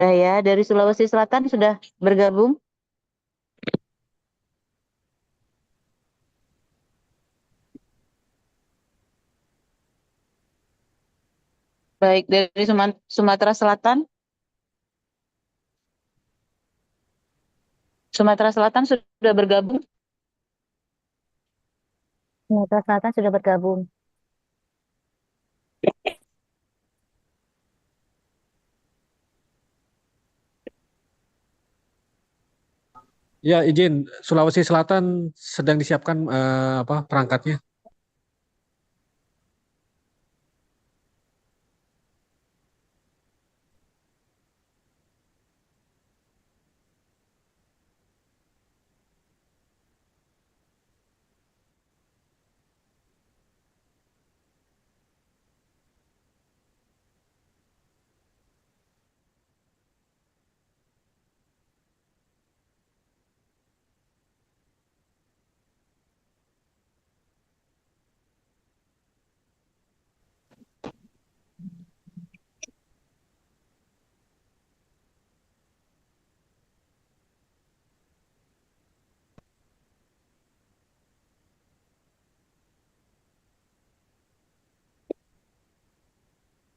ya, dari Sulawesi Selatan sudah bergabung. Baik, dari Sumatera Selatan. Sumatera Selatan sudah bergabung. Sumatera Selatan sudah bergabung. Ya, izin Sulawesi Selatan sedang disiapkan perangkatnya.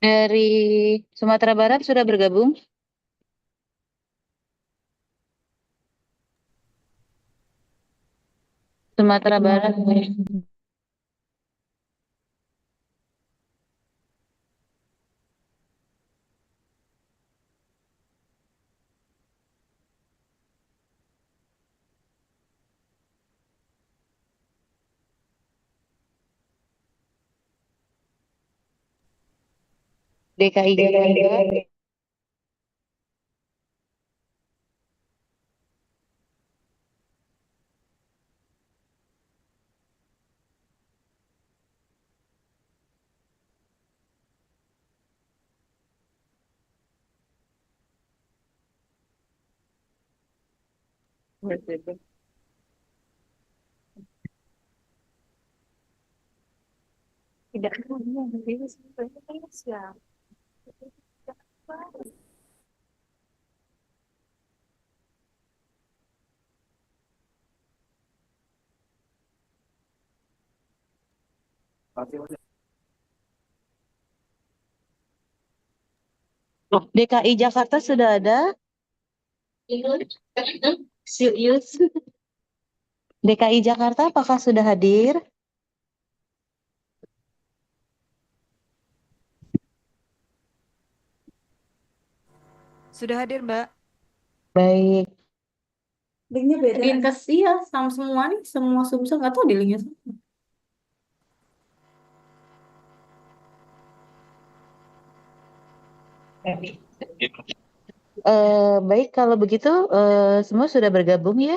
Dari Sumatera Barat sudah bergabung. Sumatera Barat. DKI Jakarta. Tidak. DKI Jakarta sudah ada. Yus. DKI Jakarta apakah sudah hadir? Sudah hadir, Mbak. Baik. Linknya beda. Linkes ya, sama semua nih, semua sumsel nggak tahu di linknya. Baik, kalau begitu semua sudah bergabung ya.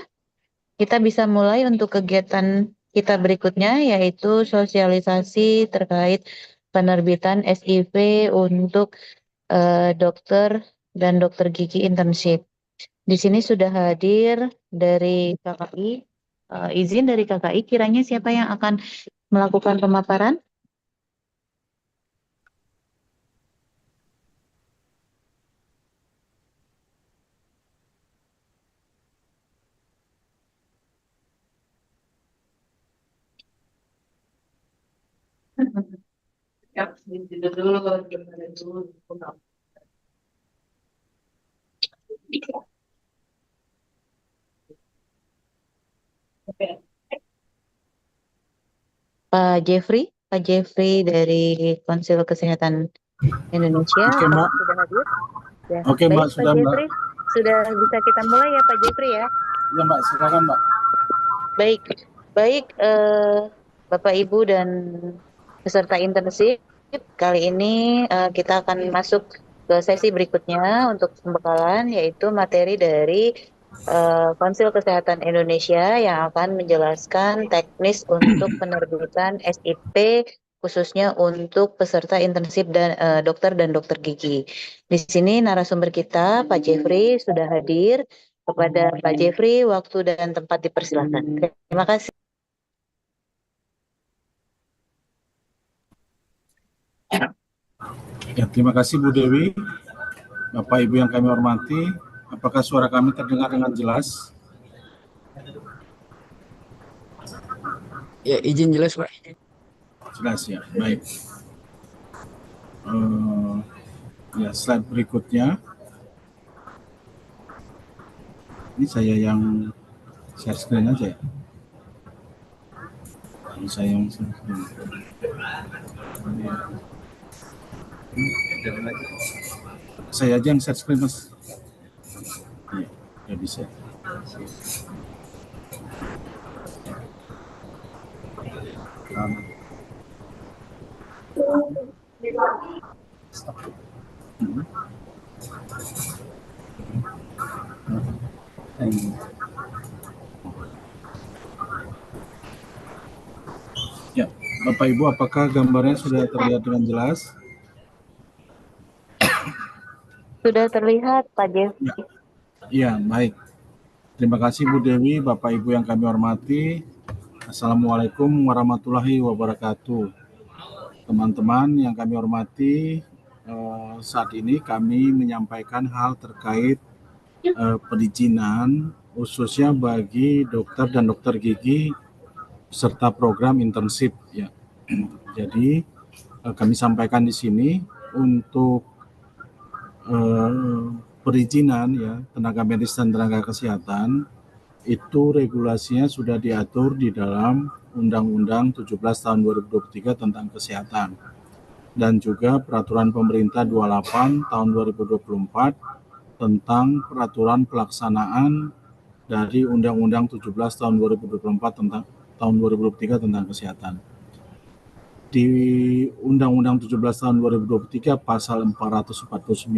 Kita bisa mulai untuk kegiatan kita berikutnya, yaitu sosialisasi terkait penerbitan SIP untuk dokter dan dokter gigi internship. Di sini sudah hadir dari KKI. Izin dari KKI, kiranya siapa yang akan melakukan pemaparan? Pak Jeffrey dari Konsil Kesehatan Indonesia, Oke apakah Mbak, sudah hadir? Ya, oke baik Mbak, Pak sudah Mbak. Jeffrey, sudah bisa kita mulai ya Pak Jeffrey ya. Ya Mbak, silakan Mbak. Baik, baik Bapak Ibu dan peserta internship, kali ini kita akan masuk ke sesi berikutnya untuk pembekalan, yaitu materi dari Konsil Kesehatan Indonesia yang akan menjelaskan teknis untuk penerbitan SIP khususnya untuk peserta internship dan dokter dan dokter gigi. Di sini narasumber kita Pak Jeffrey sudah hadir. Kepada Pak Jeffrey, waktu dan tempat dipersilakan. Terima kasih. Ya, terima kasih Bu Dewi. Bapak Ibu yang kami hormati, apakah suara kami terdengar dengan jelas? Ya, izin jelas, Pak. Jelas ya, baik. Ya, slide berikutnya. Ini saya yang share screen aja ya. Ini saya yang share screen. Saya aja yang share screen, Mas. Iya, ya bisa. Ya, Bapak Ibu, apakah gambarnya sudah terlihat dengan jelas? Sudah terlihat, Pak Jeffrey. Ya, baik. Terima kasih Bu Dewi, Bapak Ibu yang kami hormati. Assalamualaikum warahmatullahi wabarakatuh. Teman-teman yang kami hormati, saat ini kami menyampaikan hal terkait perizinan khususnya bagi dokter dan dokter gigi serta program internship ya. Jadi kami sampaikan di sini untuk perizinan ya tenaga medis dan tenaga kesehatan itu regulasinya sudah diatur di dalam Undang-Undang 17 tahun 2023 tentang kesehatan dan juga Peraturan Pemerintah 28 tahun 2024 tentang peraturan pelaksanaan dari Undang-Undang 17 tahun 2024 tentang tahun 2023 tentang kesehatan. Di Undang-Undang 17 tahun 2023 pasal 449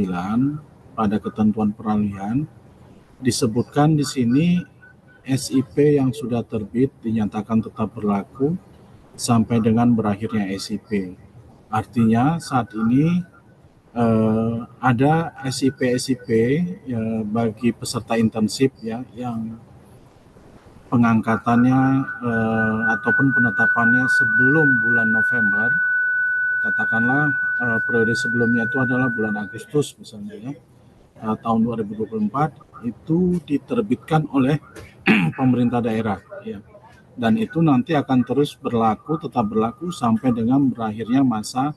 pada ketentuan peralihan disebutkan di sini SIP yang sudah terbit dinyatakan tetap berlaku sampai dengan berakhirnya SIP. Artinya saat ini ada SIP ya, bagi peserta internship ya yang pengangkatannya ataupun penetapannya sebelum bulan November, katakanlah periode sebelumnya itu adalah bulan Agustus misalnya ya, tahun 2024 itu diterbitkan oleh pemerintah daerah ya. Dan itu nanti akan terus berlaku, tetap berlaku sampai dengan berakhirnya masa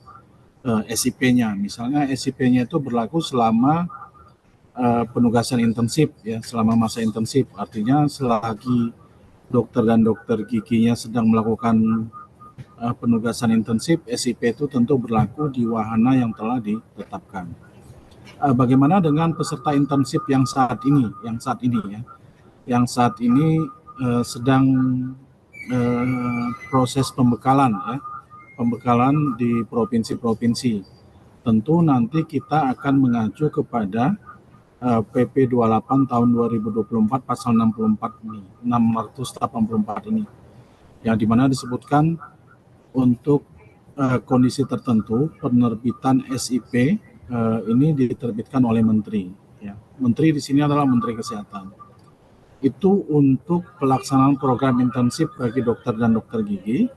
SIP-nya. Misalnya SIP-nya itu berlaku selama penugasan intensif ya, selama masa intensif. Artinya selagi dokter dan dokter giginya sedang melakukan penugasan intensif, SIP itu tentu berlaku di wahana yang telah ditetapkan. Bagaimana dengan peserta intensif yang saat ini ya? Yang saat ini sedang proses pembekalan ya, pembekalan di provinsi-provinsi. Tentu nanti kita akan mengacu kepada PP 28 tahun 2024 pasal 64 ini, 684 ini, yang dimana disebutkan untuk kondisi tertentu penerbitan SIP ini diterbitkan oleh Menteri. Ya. Menteri di sini adalah Menteri Kesehatan. Itu untuk pelaksanaan program intensif bagi dokter dan dokter gigi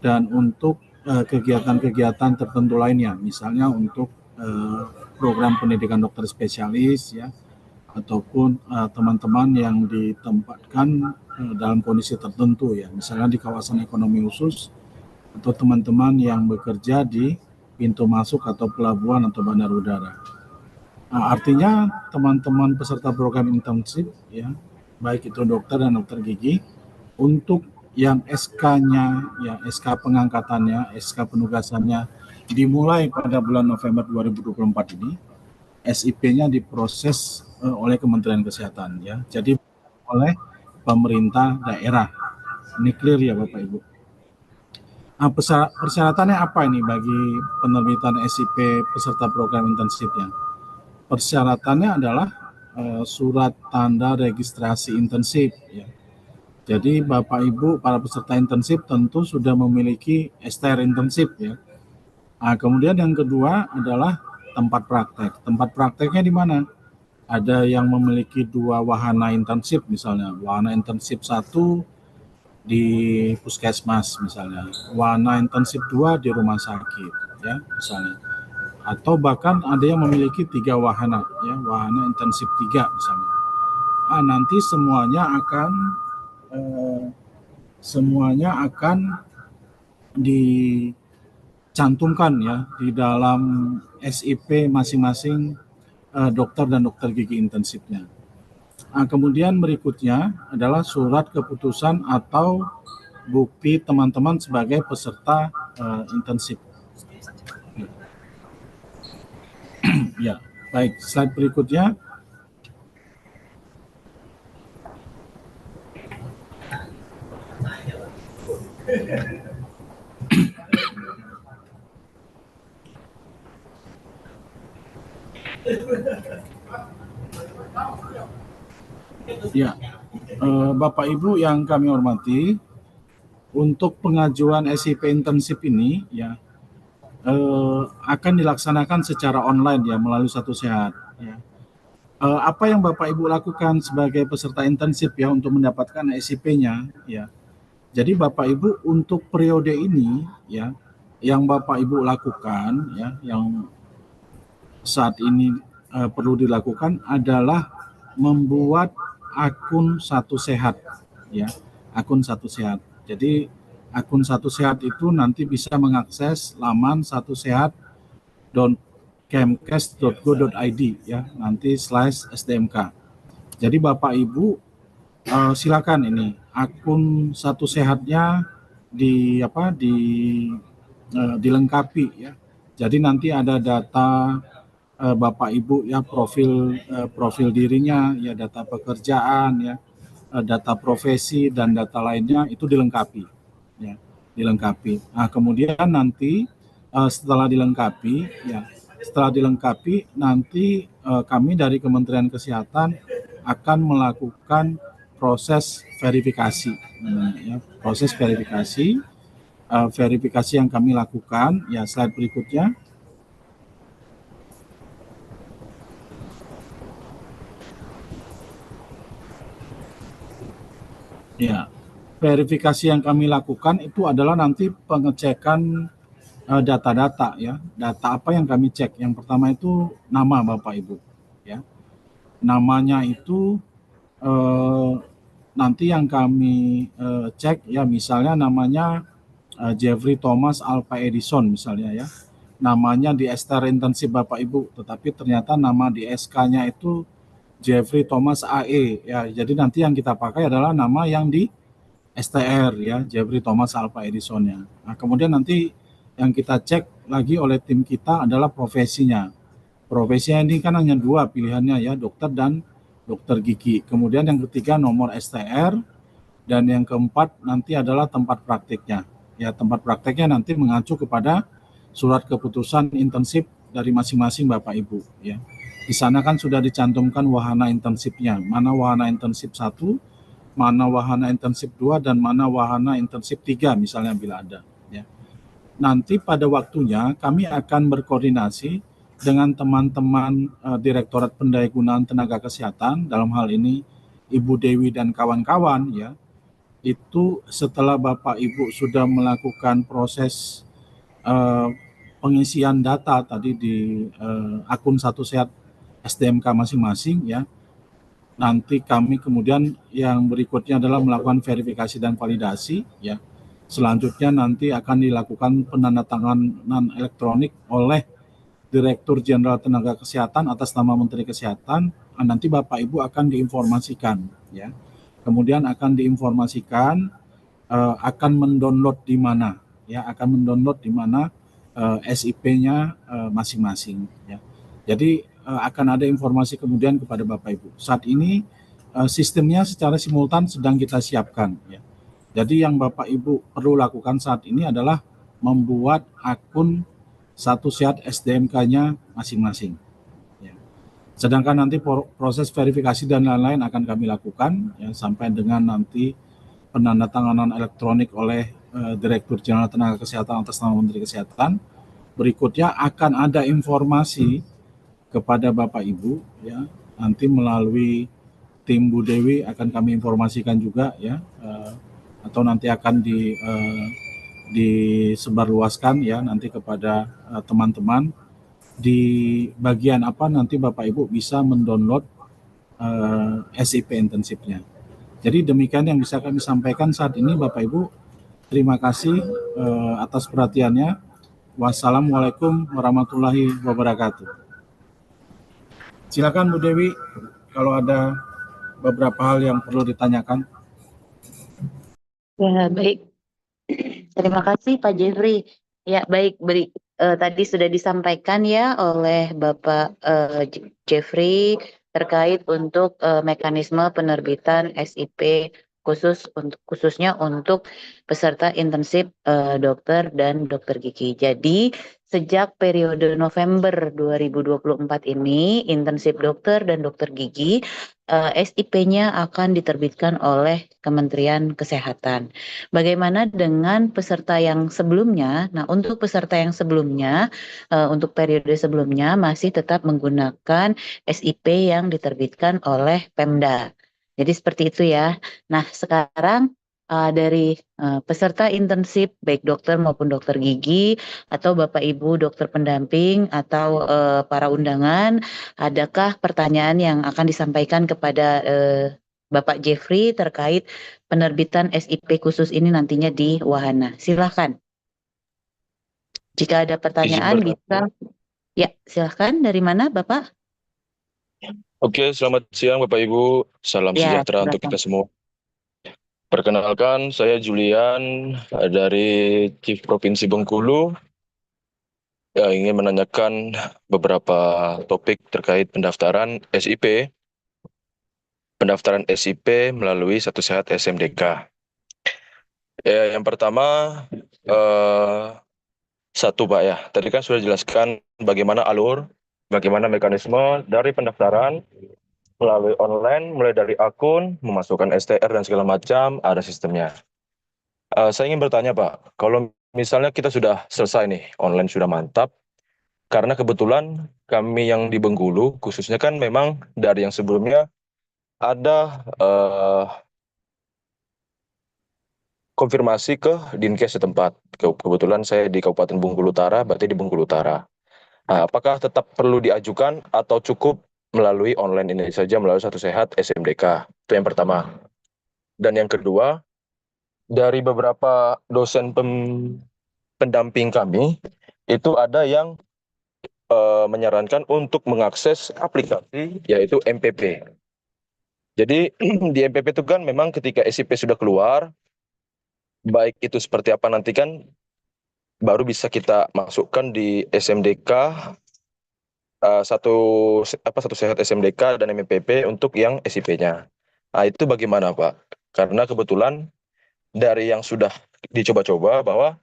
dan untuk kegiatan-kegiatan tertentu lainnya, misalnya untuk program pendidikan dokter spesialis ya, ataupun teman-teman yang ditempatkan dalam kondisi tertentu ya, misalnya di kawasan ekonomi khusus atau teman-teman yang bekerja di pintu masuk atau pelabuhan atau bandar udara. Artinya teman-teman peserta program intensif ya, baik itu dokter dan dokter gigi, untuk yang SK-nya ya, SK pengangkatannya, SK penugasannya dimulai pada bulan November 2024 ini, SIP-nya diproses oleh Kementerian Kesehatan ya. Jadi oleh pemerintah daerah. Ini clear ya Bapak Ibu. Persyaratannya apa ini bagi penerbitan SIP peserta program intensifnya? Persyaratannya adalah surat tanda registrasi intensif ya. Jadi Bapak Ibu para peserta intensif tentu sudah memiliki STR intensif ya. Kemudian yang kedua adalah tempat praktek. Tempat prakteknya di mana? Ada yang memiliki 2 wahana intensif misalnya, wahana intensif 1 di puskesmas misalnya, wahana intensif 2 di rumah sakit ya misalnya. atau bahkan ada yang memiliki 3 wahana, ya, wahana intensif 3 misalnya. Nanti semuanya akan dicantumkan ya di dalam SIP masing-masing dokter dan dokter gigi intensifnya. Kemudian berikutnya adalah surat keputusan atau bukti teman-teman sebagai peserta intensif. Ya, baik. Slide berikutnya. Ya, Bapak Ibu yang kami hormati, untuk pengajuan SIP intensif ini ya akan dilaksanakan secara online ya melalui Satu Sehat. Ya. Apa yang Bapak Ibu lakukan sebagai peserta intensif ya untuk mendapatkan SIP-nya ya. Jadi Bapak Ibu untuk periode ini ya yang Bapak Ibu lakukan ya yang saat ini perlu dilakukan adalah membuat akun Satu Sehat ya, akun Satu Sehat. Jadi akun Satu Sehat itu nanti bisa mengakses laman satusehat.kemkes.go.id ya, nanti /SDMK. Jadi Bapak Ibu silakan ini akun Satu Sehatnya dilengkapi ya. Jadi nanti ada data Bapak Ibu ya, profil dirinya ya, data pekerjaan ya, data profesi dan data lainnya itu dilengkapi ya, dilengkapi. Kemudian nanti setelah dilengkapi nanti kami dari Kementerian Kesehatan akan melakukan proses verifikasi ya, proses verifikasi yang kami lakukan ya. Slide berikutnya. Ya, verifikasi yang kami lakukan itu adalah nanti pengecekan data-data ya. Data apa yang kami cek? Yang pertama itu nama Bapak Ibu ya. Namanya itu nanti yang kami cek ya, misalnya namanya Jeffrey Thomas Alpha Edison misalnya ya. Namanya di STR intensif Bapak Ibu, tetapi ternyata nama di SK-nya itu Jeffrey Thomas AE ya. Jadi nanti yang kita pakai adalah nama yang di STR ya, Jeffrey Thomas Alpha Edison-nya. Kemudian nanti yang kita cek lagi oleh tim kita adalah profesinya. Profesinya ini kan hanya 2 pilihannya ya, dokter dan dokter gigi. Kemudian yang ketiga nomor STR, dan yang keempat nanti adalah tempat praktiknya. Ya, tempat prakteknya nanti mengacu kepada surat keputusan intensif dari masing-masing Bapak Ibu ya. Di sana kan sudah dicantumkan wahana intensifnya, mana wahana intensif 1, mana wahana intensif 2, dan mana wahana intensif 3 misalnya bila ada. Ya. Nanti pada waktunya kami akan berkoordinasi dengan teman-teman Direktorat Pendayagunaan Tenaga Kesehatan, dalam hal ini Ibu Dewi dan kawan-kawan ya. Itu setelah Bapak Ibu sudah melakukan proses pengisian data tadi di akun Satu Sehat SDMK masing-masing ya. Nanti kami kemudian yang berikutnya adalah melakukan verifikasi dan validasi ya. Selanjutnya nanti akan dilakukan penandatanganan elektronik oleh Direktur Jenderal Tenaga Kesehatan atas nama Menteri Kesehatan. Nanti Bapak Ibu akan diinformasikan ya. Kemudian akan diinformasikan akan mendownload di mana ya, akan mendownload di mana SIP-nya masing-masing ya. Jadi akan ada informasi kemudian kepada Bapak Ibu. Saat ini sistemnya secara simultan sedang kita siapkan ya. Jadi yang Bapak Ibu perlu lakukan saat ini adalah membuat akun Satu Sehat SDMK-nya masing-masing ya. Sedangkan nanti proses verifikasi dan lain-lain akan kami lakukan ya, sampai dengan nanti penandatanganan elektronik oleh Direktur Jenderal Tenaga Kesehatan atas nama Menteri Kesehatan. Berikutnya akan ada informasi kepada Bapak Ibu ya, nanti melalui tim Bu Dewi akan kami informasikan juga ya, atau nanti akan disebarluaskan ya nanti kepada teman-teman di bagian apa nanti Bapak Ibu bisa mendownload SIP intensifnya. Jadi demikian yang bisa kami sampaikan saat ini Bapak Ibu. Terima kasih atas perhatiannya. Wassalamualaikum warahmatullahi wabarakatuh. Silakan Bu Dewi kalau ada beberapa hal yang perlu ditanyakan. Ya, baik. Terima kasih Pak Jeffrey. Ya, baik. Tadi sudah disampaikan ya oleh Bapak Jeffrey terkait untuk mekanisme penerbitan SIP khususnya untuk peserta intensif dokter dan dokter gigi. Jadi sejak periode November 2024 ini intensif dokter dan dokter gigi SIP-nya akan diterbitkan oleh Kementerian Kesehatan. Bagaimana dengan peserta yang sebelumnya? Nah, untuk peserta yang sebelumnya, untuk periode sebelumnya masih tetap menggunakan SIP yang diterbitkan oleh Pemda. Jadi seperti itu ya. Nah, sekarang dari peserta intensif baik dokter maupun dokter gigi atau Bapak Ibu dokter pendamping atau para undangan, adakah pertanyaan yang akan disampaikan kepada Bapak Jeffrey terkait penerbitan SIP khusus ini nantinya di Wahana? Silahkan. Jika ada pertanyaan bisa. Ya, silahkan. Dari mana Bapak? Oke, selamat siang Bapak Ibu. Salam Ya, sejahtera untuk silakan. kita semua. Perkenalkan, saya Julian dari Chief Provinsi Bengkulu. Ya, ingin menanyakan beberapa topik terkait pendaftaran SIP. Pendaftaran SIP melalui Satu Sehat SMDK. Ya, yang pertama, satu Pak ya, tadi kan sudah dijelaskan bagaimana bagaimana mekanisme dari pendaftaran melalui online, mulai dari akun, memasukkan STR dan segala macam, ada sistemnya. Saya ingin bertanya Pak, kalau misalnya kita sudah selesai nih, online sudah mantap, karena kebetulan kami yang di Bengkulu, khususnya kan memang dari yang sebelumnya ada konfirmasi ke Dinkes setempat. Kebetulan saya di Kabupaten Bengkulu Utara, berarti di Bengkulu Utara. Nah, apakah tetap perlu diajukan atau cukup melalui online ini saja, melalui Satu Sehat SMDK? Itu yang pertama. Dan yang kedua, dari beberapa dosen pendamping kami, itu ada yang menyarankan untuk mengakses aplikasi, yaitu MPP. Jadi di MPP itu kan memang ketika SIP sudah keluar, baik itu seperti apa nanti kan baru bisa kita masukkan di SMDK, Satu Sehat SMDK dan MPP untuk yang SIP-nya. Nah, itu bagaimana Pak? Karena kebetulan dari yang sudah dicoba-coba bahwa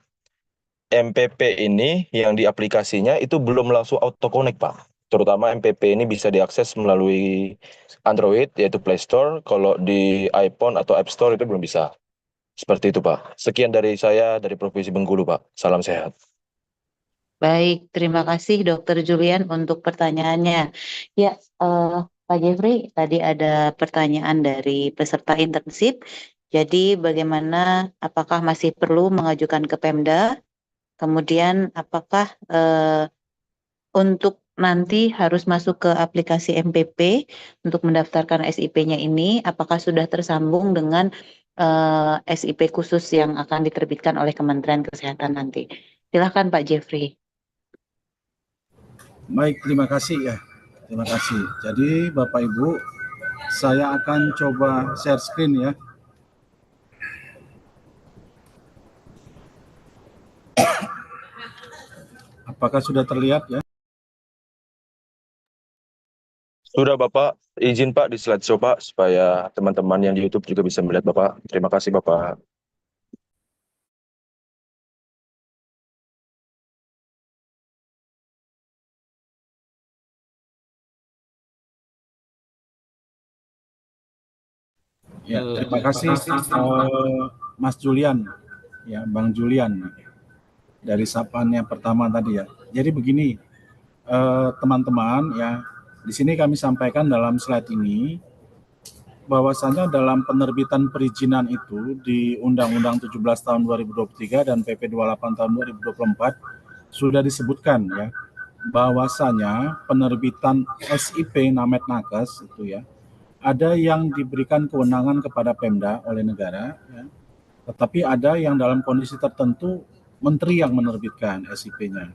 MPP ini yang di aplikasinya itu belum langsung auto connect Pak. Terutama MPP ini bisa diakses melalui Android yaitu Play Store, kalau di iPhone atau App Store itu belum bisa. Seperti itu Pak. Sekian dari saya dari Provinsi Bengkulu Pak. Salam sehat. Baik, terima kasih Dokter Julian untuk pertanyaannya. Ya, Pak Jeffrey, tadi ada pertanyaan dari peserta intensif. Jadi bagaimana, apakah masih perlu mengajukan ke Pemda? Kemudian apakah untuk nanti harus masuk ke aplikasi MPP untuk mendaftarkan SIP-nya ini, apakah sudah tersambung dengan SIP khusus yang akan diterbitkan oleh Kementerian Kesehatan nanti? Silahkan Pak Jeffrey. Baik, terima kasih ya. Terima kasih. Jadi Bapak Ibu, saya akan coba share screen ya. Apakah sudah terlihat ya? Sudah Bapak, izin Pak di slideshow Pak, supaya teman-teman yang di YouTube juga bisa melihat Bapak. Terima kasih Bapak. Ya, terima kasih Mas Julian, ya Bang Julian dari sapaan yang pertama tadi ya. Jadi begini teman-teman ya, di sini kami sampaikan dalam slide ini bahwasanya dalam penerbitan perizinan itu di Undang-Undang 17 tahun 2023 dan PP 28 tahun 2024 sudah disebutkan ya bahwasanya penerbitan SIP Namet Nakes itu ya, ada yang diberikan kewenangan kepada Pemda oleh negara, ya, tetapi ada yang dalam kondisi tertentu menteri yang menerbitkan SIP-nya.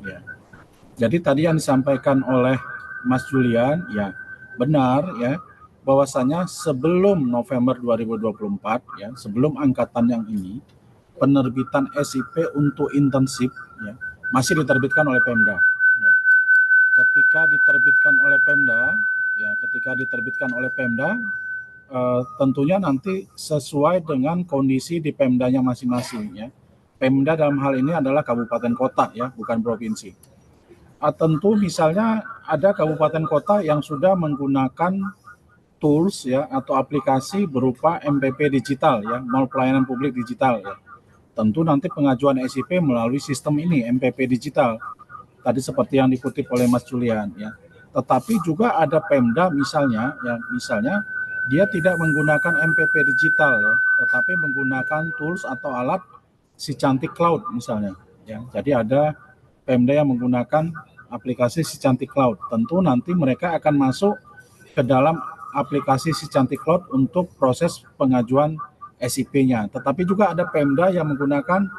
Ya. Jadi tadi yang disampaikan oleh Mas Julian, ya benar ya, bahwasanya sebelum November 2024, ya, sebelum angkatan yang ini, penerbitan SIP untuk intensif ya, masih diterbitkan oleh Pemda. Ya. Ketika diterbitkan oleh Pemda, tentunya nanti sesuai dengan kondisi di Pemdanya masing-masing ya. Pemda dalam hal ini adalah kabupaten kota ya, bukan provinsi. Tentu misalnya ada kabupaten kota yang sudah menggunakan tools ya atau aplikasi berupa MPP digital ya, Mall Pelayanan Publik Digital ya. Tentu nanti pengajuan SIP melalui sistem ini MPP digital. Tadi seperti yang dikutip oleh Mas Julian ya. Tetapi juga ada Pemda misalnya dia tidak menggunakan MPP digital ya, tetapi menggunakan tools atau alat si Cantik Cloud misalnya ya. Jadi ada Pemda yang menggunakan aplikasi si Cantik Cloud. Tentu nanti mereka akan masuk ke dalam aplikasi si Cantik Cloud untuk proses pengajuan SIP-nya. Tetapi juga ada Pemda yang menggunakan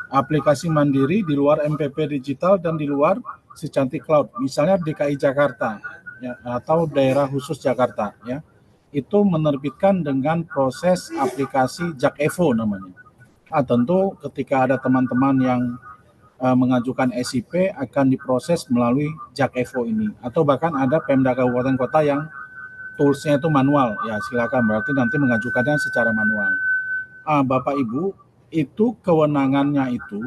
aplikasi mandiri di luar MPP digital dan di luar si Cantik Cloud. Misalnya DKI Jakarta ya, atau daerah khusus Jakarta ya. Itu menerbitkan dengan proses aplikasi Jak Evo namanya. Tentu ketika ada teman-teman yang mengajukan SIP akan diproses melalui Jak Evo ini. Atau bahkan ada Pemda Kabupaten Kota yang toolsnya itu manual, ya silakan, berarti nanti mengajukannya secara manual. Bapak Ibu, itu kewenangannya itu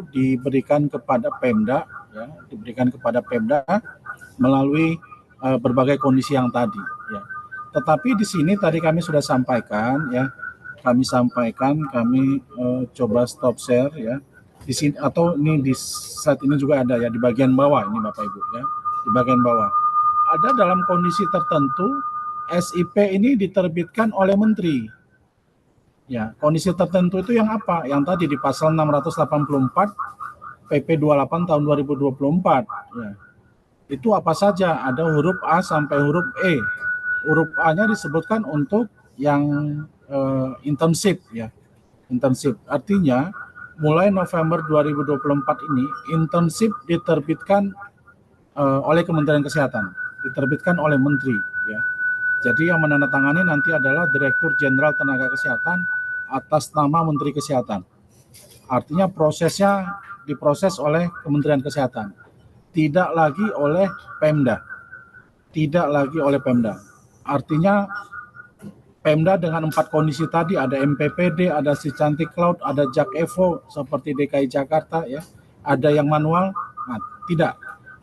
diberikan kepada Pemda, ya, melalui berbagai kondisi yang tadi. Ya. Tetapi di sini tadi kami sudah sampaikan, ya, kami coba stop share, ya, di sini atau ini di slide ini juga ada ya di bagian bawah ini Bapak Ibu, ya, di bagian bawah. Ada dalam kondisi tertentu SIP ini diterbitkan oleh menteri. Ya, kondisi tertentu itu yang apa? Yang tadi di pasal 684 PP 28 tahun 2024. Ya. Itu apa saja? Ada huruf A sampai huruf E. Huruf A-nya disebutkan untuk yang intensif ya. Intensif. Artinya mulai November 2024 ini intensif diterbitkan oleh Kementerian Kesehatan. Diterbitkan oleh menteri ya. Jadi yang menandatangani nanti adalah Direktur Jenderal Tenaga Kesehatan atas nama Menteri Kesehatan. Artinya prosesnya diproses oleh Kementerian Kesehatan, tidak lagi oleh Pemda. Tidak lagi oleh Pemda. Artinya Pemda dengan 4 kondisi tadi, ada MPPD, ada si Cantik Cloud, ada Jak Evo seperti DKI Jakarta ya, ada yang manual, nah, tidak.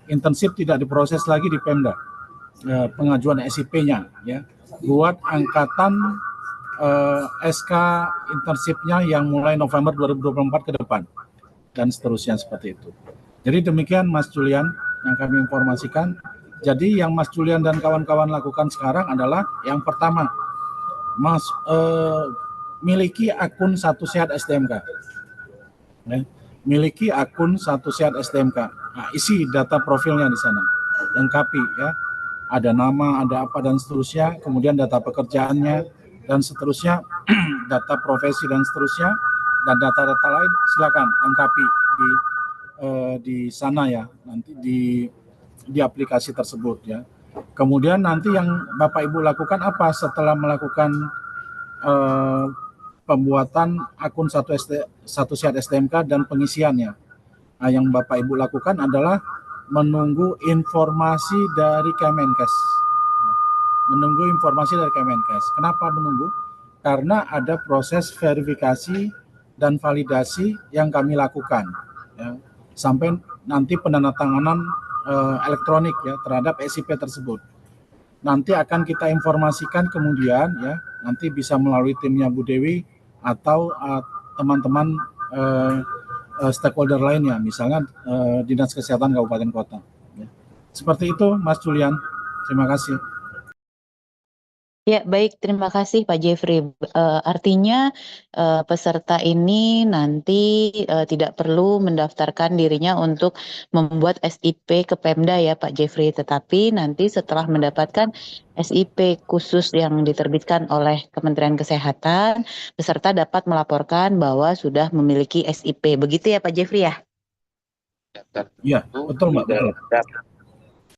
Intensif tidak diproses lagi di Pemda. Pengajuan SIP-nya ya buat angkatan SK intensifnya yang mulai November 2024 ke depan dan seterusnya seperti itu. Jadi demikian Mas Julian yang kami informasikan. Jadi yang Mas Julian dan kawan-kawan lakukan sekarang adalah yang pertama, Mas miliki akun Satu Sehat STMK. Ya, miliki akun Satu Sehat STMK. Nah, isi data profilnya di sana, lengkapi ya. Ada nama, ada apa dan seterusnya, kemudian data pekerjaannya dan seterusnya, data profesi dan seterusnya, dan data-data lain silakan lengkapi di sana ya, nanti di aplikasi tersebut ya. Kemudian nanti yang Bapak Ibu lakukan apa setelah melakukan pembuatan akun Satu Sehat STMK dan pengisiannya. Nah, yang Bapak Ibu lakukan adalah menunggu informasi dari Kemenkes. Menunggu informasi dari Kemenkes. Kenapa menunggu? Karena ada proses verifikasi dan validasi yang kami lakukan. Ya, sampai nanti penandatanganan elektronik ya terhadap SIP tersebut. Nanti akan kita informasikan kemudian ya, nanti bisa melalui timnya Bu Dewi atau teman-teman stakeholder lainnya, misalnya Dinas Kesehatan Kabupaten Kota. Ya. Seperti itu Mas Julian, terima kasih. Ya, baik. Terima kasih Pak Jeffrey. Artinya peserta ini nanti tidak perlu mendaftarkan dirinya untuk membuat SIP ke Pemda ya Pak Jeffrey, tetapi nanti setelah mendapatkan SIP khusus yang diterbitkan oleh Kementerian Kesehatan, peserta dapat melaporkan bahwa sudah memiliki SIP. Begitu ya Pak Jeffrey ya? Iya, betul Mbak, betul.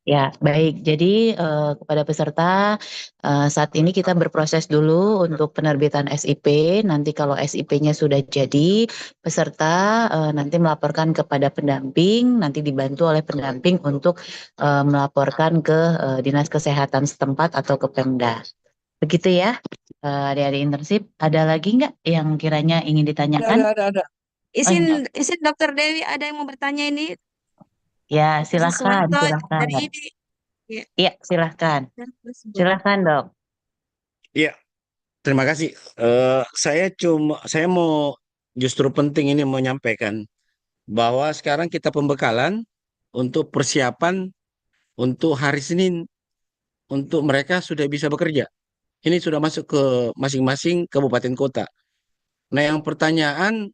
Ya, baik. Jadi kepada peserta saat ini kita berproses dulu untuk penerbitan SIP. Nanti kalau SIP-nya sudah jadi, peserta nanti melaporkan kepada pendamping, nanti dibantu oleh pendamping untuk melaporkan ke Dinas Kesehatan setempat atau ke Pemda. Begitu ya, adik-adik internship. Ada lagi nggak yang kiranya ingin ditanyakan? Ada. Izin Dokter Dewi, ada yang mau bertanya ini. Ya, silahkan, Suwanto silahkan. dari ini. Ya. Iya, silahkan. Silahkan dok. Iya, terima kasih. Saya mau justru penting ini menyampaikan bahwa sekarang kita pembekalan untuk persiapan untuk hari Senin untuk mereka sudah bisa bekerja. Ini sudah masuk ke masing-masing kabupaten kota. Nah, yang pertanyaan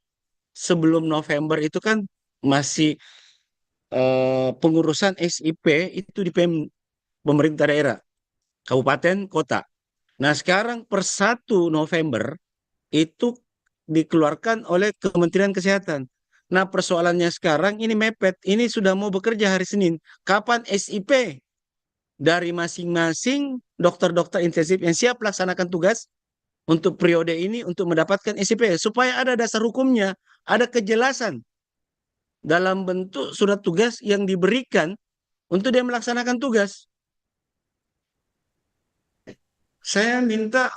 sebelum November itu kan masih pengurusan SIP itu di pemerintah daerah, kabupaten, kota. Nah, sekarang per 1 November itu dikeluarkan oleh Kementerian Kesehatan. Nah, persoalannya sekarang ini mepet. Ini sudah mau bekerja hari Senin. Kapan SIP dari masing-masing dokter-dokter intensif yang siap melaksanakan tugas untuk periode ini untuk mendapatkan SIP supaya ada dasar hukumnya, ada kejelasan dalam bentuk surat tugas yang diberikan untuk dia melaksanakan tugas. Saya minta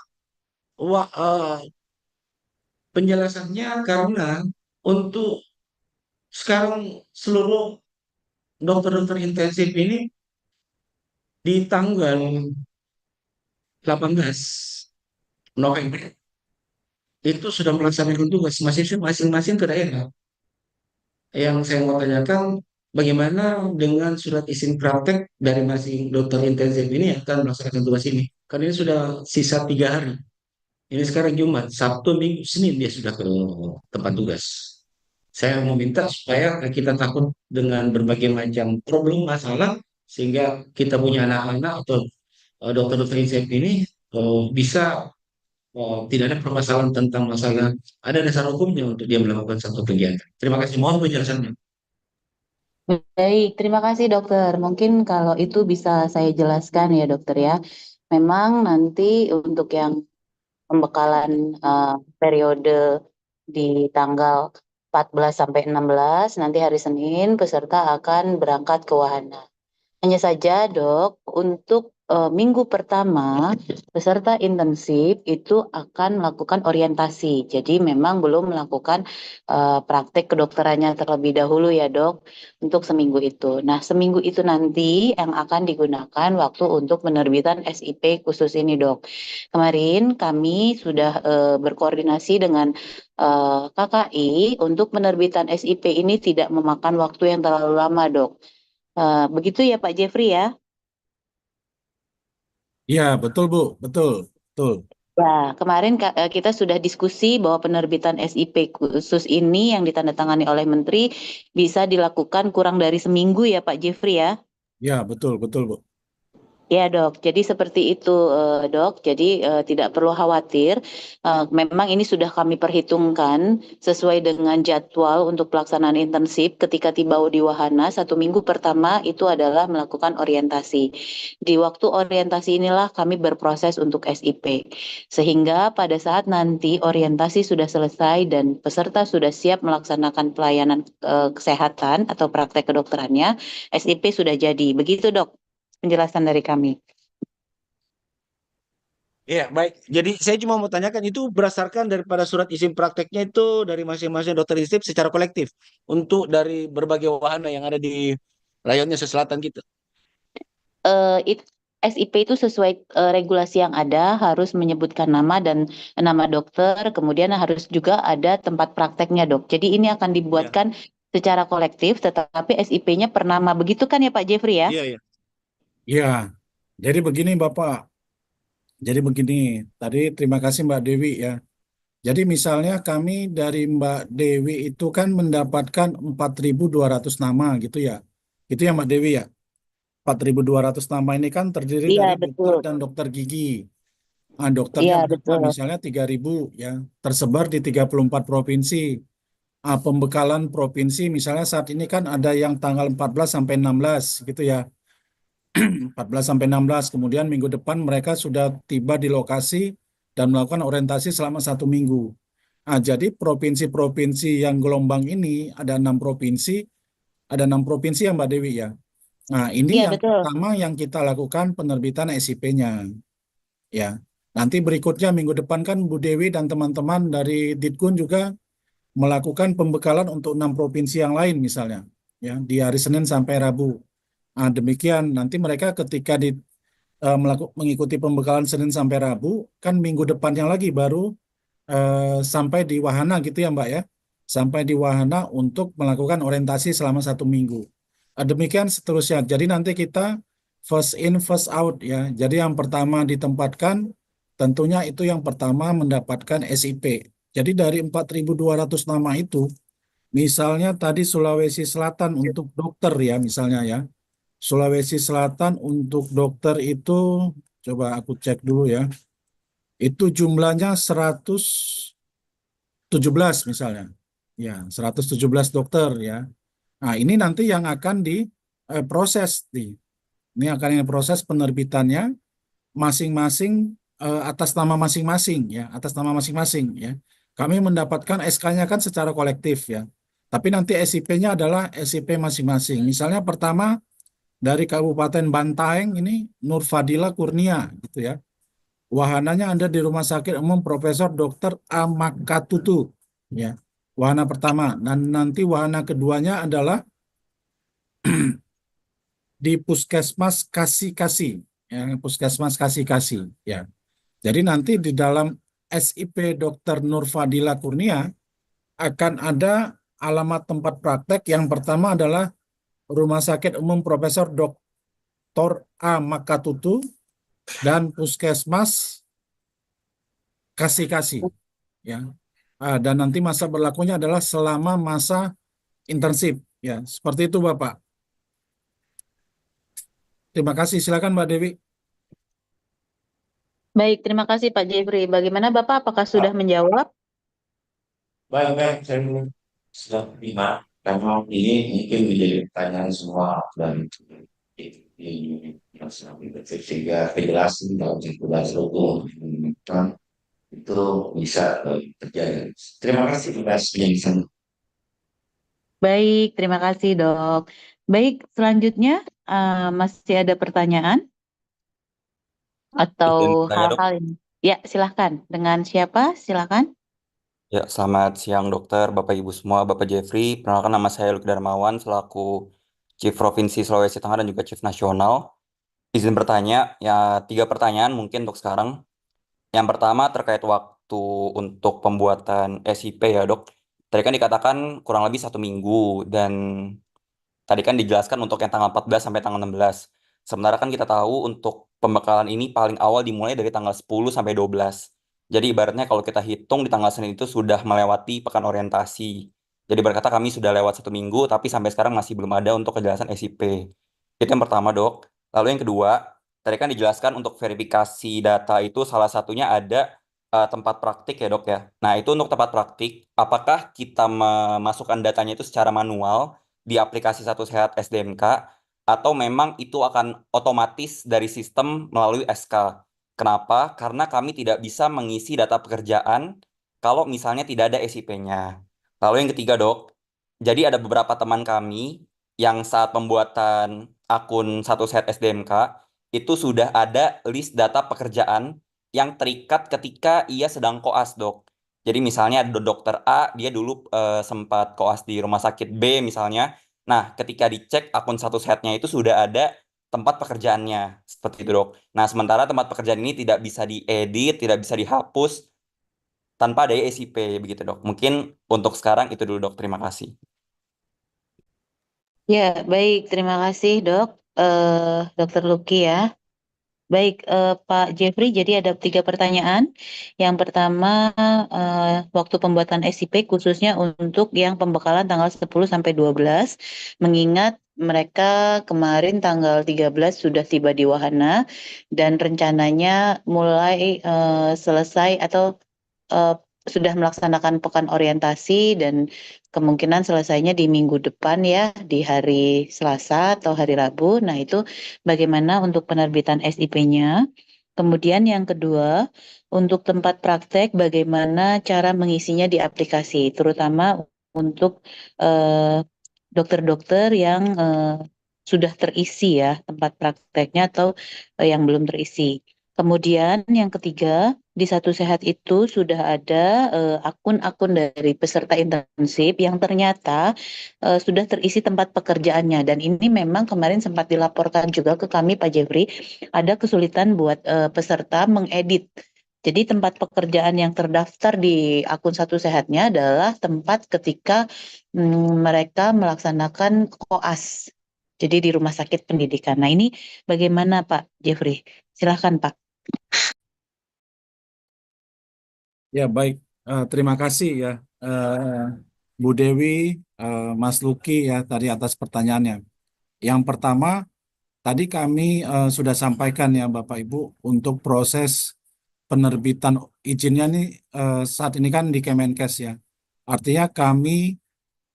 penjelasannya karena untuk sekarang seluruh dokter-dokter intensif ini di tanggal 18 November itu sudah melaksanakan tugas masing-masing ke daerah. Yang saya mau tanyakan, bagaimana dengan surat izin praktek dari masing dokter intensif ini yang akan melaksanakan tugas ini? Karena ini sudah sisa 3 hari. Ini sekarang Jumat, Sabtu, Minggu, Senin dia sudah ke tempat tugas. Saya mau minta supaya kita takut dengan berbagai macam problem masalah sehingga kita punya anak-anak atau dokter-dokter intensif ini bisa tidak ada permasalahan tentang masalah ada dasar hukumnya untuk dia melakukan satu kegiatan. Terima kasih, mohon penjelasannya. Baik, terima kasih dokter. Mungkin kalau itu bisa saya jelaskan ya dokter ya. Memang nanti untuk yang pembekalan periode di tanggal 14 sampai 16 nanti hari Senin peserta akan berangkat ke wahana. Hanya saja dok, untuk minggu pertama peserta intensif itu akan melakukan orientasi. Jadi memang belum melakukan praktek kedokterannya terlebih dahulu ya dok, untuk seminggu itu. Nah seminggu itu nanti yang akan digunakan waktu untuk penerbitan SIP khusus ini dok. Kemarin kami sudah berkoordinasi dengan KKI untuk penerbitan SIP ini tidak memakan waktu yang terlalu lama dok. Begitu ya Pak Jeffrey ya? Iya, betul Bu, betul. Ya, kemarin kita sudah diskusi bahwa penerbitan SIP khusus ini yang ditandatangani oleh Menteri bisa dilakukan kurang dari seminggu ya Pak Jeffrey ya? Ya, betul Bu. Ya dok, jadi seperti itu dok, jadi tidak perlu khawatir, memang ini sudah kami perhitungkan sesuai dengan jadwal untuk pelaksanaan intensif ketika tiba di wahana 1 minggu pertama itu adalah melakukan orientasi. Di waktu orientasi inilah kami berproses untuk SIP, sehingga pada saat nanti orientasi sudah selesai dan peserta sudah siap melaksanakan pelayanan kesehatan atau praktek kedokterannya, SIP sudah jadi, begitu dok? Penjelasan dari kami. Iya, baik. Jadi saya cuma mau tanyakan itu berdasarkan daripada surat izin prakteknya itu dari masing-masing dokter intensif secara kolektif untuk dari berbagai wahana yang ada di rayonnya selatan gitu. SIP itu sesuai regulasi yang ada harus menyebutkan nama dan nama dokter, kemudian harus juga ada tempat prakteknya dok. Jadi ini akan dibuatkan secara kolektif, tetapi SIP-nya per nama. Begitu kan ya Pak Jeffrey ya? Iya. Iya, jadi begini Bapak, Jadi begini, tadi terima kasih Mbak Dewi ya. Jadi misalnya kami dari Mbak Dewi itu kan mendapatkan 4.200 nama gitu ya. Itu ya Mbak Dewi ya. 4.200 nama ini kan terdiri Iya, dari betul. dokter dan dokter gigi. Nah, dokternya Iya, berapa? betul. Misalnya 3.000 ya, tersebar di 34 provinsi. Pembekalan provinsi misalnya saat ini kan ada yang tanggal 14 sampai 16 gitu ya. 14 sampai 16. Kemudian minggu depan mereka sudah tiba di lokasi dan melakukan orientasi selama 1 minggu. Jadi provinsi-provinsi yang gelombang ini ada 6 provinsi ya Mbak Dewi ya. Nah, ini Iya, yang betul. pertama yang kita lakukan penerbitan SIP-nya ya. Nanti berikutnya minggu depan kan Bu Dewi dan teman-teman dari Ditkun juga melakukan pembekalan untuk 6 provinsi yang lain misalnya ya di hari Senin sampai Rabu. Demikian nanti mereka ketika mengikuti pembekalan Senin sampai Rabu kan minggu depannya lagi baru sampai di wahana gitu ya Mbak ya, sampai di wahana untuk melakukan orientasi selama 1 minggu. Demikian seterusnya. Jadi nanti kita first in first out ya. Jadi yang pertama ditempatkan tentunya itu yang pertama mendapatkan SIP. Jadi dari 4.200 nama itu, misalnya tadi Sulawesi Selatan untuk dokter ya misalnya ya. Sulawesi Selatan untuk dokter itu coba aku cek dulu ya. Itu jumlahnya 117 misalnya. Ya, 117 dokter ya. Nah, ini nanti yang akan diproses ini akan proses penerbitannya masing-masing atas nama masing-masing ya, atas nama masing-masing ya. Kami mendapatkan SK-nya kan secara kolektif ya. Tapi nanti SIP-nya adalah SIP masing-masing. Misalnya pertama dari Kabupaten Bantaeng ini Nur Fadila Kurnia gitu ya. Wahananya ada di Rumah Sakit Umum Profesor Dr. Amakatutu ya. Wahana pertama dan nanti wahana keduanya adalah di Puskesmas Kasih-Kasih ya, Puskesmas Kasih-Kasih ya. Jadi nanti di dalam SIP Dr. Nur Fadila Kurnia akan ada alamat tempat praktek yang pertama adalah Rumah Sakit Umum Profesor Dr. A. Makatutu dan Puskesmas Kasih-Kasih ya. Dan nanti masa berlakunya adalah selama masa intensif ya. Seperti itu Bapak. Terima kasih. Silakan Mbak Dewi. Baik, terima kasih Pak Jeffrey. Bagaimana Bapak? Apakah sudah menjawab? Baik, saya sudah terima. Karena ini mungkin menjadi pertanyaan semua dan ini sehingga federasi dalam sirkulasi hukum kan itu bisa terjadi. Terima kasih atas penjelasan. Baik, terima kasih Dok. Baik, selanjutnya masih ada pertanyaan atau Izin bertanya, Dok. hal-hal ini? Ya, silahkan. Dengan siapa? Silahkan. Ya, selamat siang dokter, Bapak Ibu semua, Bapak Jeffrey. Perkenalkan nama saya Luki Darmawan selaku Chief Provinsi Sulawesi Tengah dan juga Chief Nasional. Izin bertanya, ya 3 pertanyaan mungkin untuk sekarang. Yang pertama terkait waktu untuk pembuatan SIP ya dok. Tadi kan dikatakan kurang lebih 1 minggu dan tadi kan dijelaskan untuk yang tanggal 14 sampai tanggal 16. Sementara kan kita tahu untuk pembekalan ini paling awal dimulai dari tanggal 10 sampai 12. Jadi ibaratnya kalau kita hitung di tanggal Senin itu sudah melewati pekan orientasi. Jadi berkata kami sudah lewat 1 minggu tapi sampai sekarang masih belum ada untuk kejelasan SIP. Itu yang pertama dok. Lalu yang kedua, tadi kan dijelaskan untuk verifikasi data itu salah satunya ada tempat praktik ya dok ya. Nah itu untuk tempat praktik, apakah kita memasukkan datanya itu secara manual di aplikasi Satu Sehat SDMK atau memang itu akan otomatis dari sistem melalui SK. Kenapa? Karena kami tidak bisa mengisi data pekerjaan kalau misalnya tidak ada SIP-nya. Lalu yang ketiga dok, jadi ada beberapa teman kami yang saat pembuatan akun Satu Sehat SDMK itu sudah ada list data pekerjaan yang terikat ketika ia sedang koas dok. Jadi misalnya ada dokter A, dia dulu sempat koas di rumah sakit B misalnya. Nah, ketika dicek akun Satu Sehatnya itu sudah ada tempat pekerjaannya. Seperti itu, Dok. Nah, sementara tempat pekerjaan ini tidak bisa diedit, tidak bisa dihapus tanpa ada SIP, begitu, Dok. Mungkin untuk sekarang itu dulu, Dok. Terima kasih. Ya, baik. Terima kasih Dok. Dokter Luki ya. Baik, Pak Jeffrey, jadi ada 3 pertanyaan. Yang pertama, waktu pembuatan SIP khususnya untuk yang pembekalan tanggal 10 sampai 12, mengingat mereka kemarin tanggal 13 sudah tiba di wahana dan rencananya mulai selesai atau eh, sudah melaksanakan pekan orientasi dan kemungkinan selesainya di minggu depan ya, di hari Selasa atau hari Rabu. Nah, itu bagaimana untuk penerbitan SIP-nya. Kemudian yang kedua, untuk tempat praktek, bagaimana cara mengisinya di aplikasi, terutama untuk eh, dokter-dokter yang sudah terisi ya tempat prakteknya atau yang belum terisi. Kemudian yang ketiga, di Satu Sehat itu sudah ada akun-akun dari peserta intensif yang ternyata sudah terisi tempat pekerjaannya dan ini memang kemarin sempat dilaporkan juga ke kami Pak Jeffrey, ada kesulitan buat peserta mengedit. Jadi tempat pekerjaan yang terdaftar di akun Satu Sehatnya adalah tempat ketika mereka melaksanakan koas. Jadi di rumah sakit pendidikan. Nah, ini bagaimana Pak Jeffrey? Silahkan Pak. Ya, baik. Terima kasih ya, Bu Dewi, Mas Luki ya tadi atas pertanyaannya. Yang pertama, tadi kami sudah sampaikan ya Bapak Ibu untuk proses penerbitan izinnya nih saat ini kan di Kemenkes ya. Artinya kami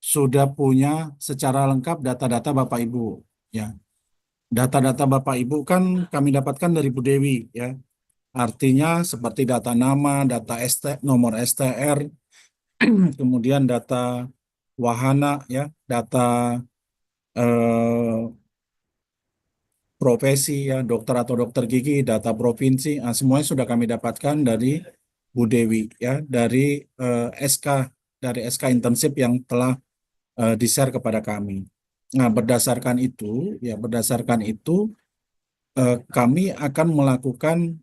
sudah punya secara lengkap data-data Bapak Ibu ya. Data-data Bapak Ibu kan kami dapatkan dari Bu Dewi ya. Artinya seperti data nama, data nomor STR, kemudian data wahana ya, data eh, profesi ya, dokter atau dokter gigi, data provinsi, semuanya sudah kami dapatkan dari Bu Dewi ya, dari SK intensif yang telah di-share kepada kami. Nah, berdasarkan itu kami akan melakukan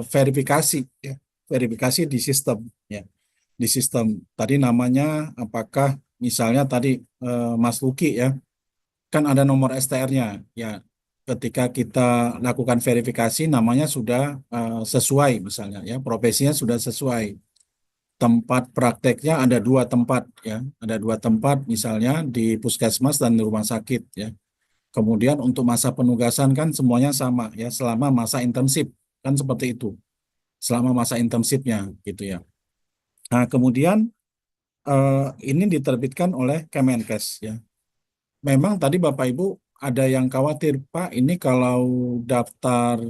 verifikasi ya, verifikasi di sistem ya. Di sistem tadi namanya apakah misalnya tadi Mas Luki ya, kan ada nomor STR-nya ya. Ketika kita lakukan verifikasi namanya sudah sesuai misalnya ya, profesinya sudah sesuai. Tempat prakteknya ada 2 tempat ya, ada 2 tempat misalnya di puskesmas dan di rumah sakit ya. Kemudian untuk masa penugasan kan semuanya sama ya, selama masa intensif kan seperti itu, selama masa intensifnya gitu ya. Nah kemudian ini diterbitkan oleh Kemenkes ya. Memang tadi Bapak Ibu ada yang khawatir Pak, ini kalau daftar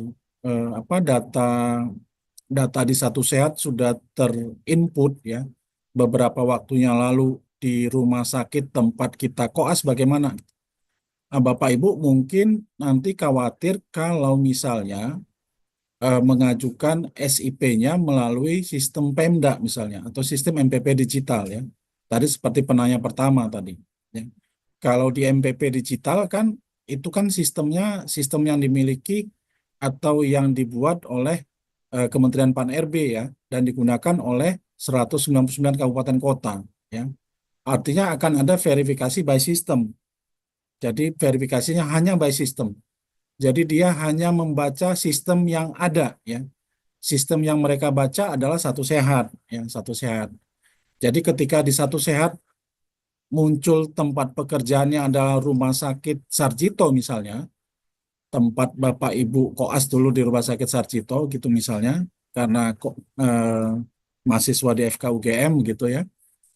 data di Satu Sehat sudah terinput ya beberapa waktunya lalu di rumah sakit tempat kita koas bagaimana? Nah, Bapak Ibu mungkin nanti khawatir kalau misalnya mengajukan SIP-nya melalui sistem Pemda misalnya atau sistem MPP digital ya. Tadi seperti penanya pertama tadi. Ya. Kalau di MPP digital kan itu kan sistem yang dimiliki atau yang dibuat oleh Kementerian Pan-RB ya dan digunakan oleh 199 kabupaten kota ya. Artinya akan ada verifikasi by system. Jadi verifikasinya hanya by system. Jadi dia hanya membaca sistem yang ada ya. Sistem yang mereka baca adalah Satu Sehat ya, Satu Sehat. Jadi ketika di Satu Sehat muncul tempat pekerjaannya adalah Rumah Sakit Sarjito misalnya, tempat Bapak Ibu koas dulu di Rumah Sakit Sarjito gitu misalnya, karena mahasiswa di FKUGM gitu ya.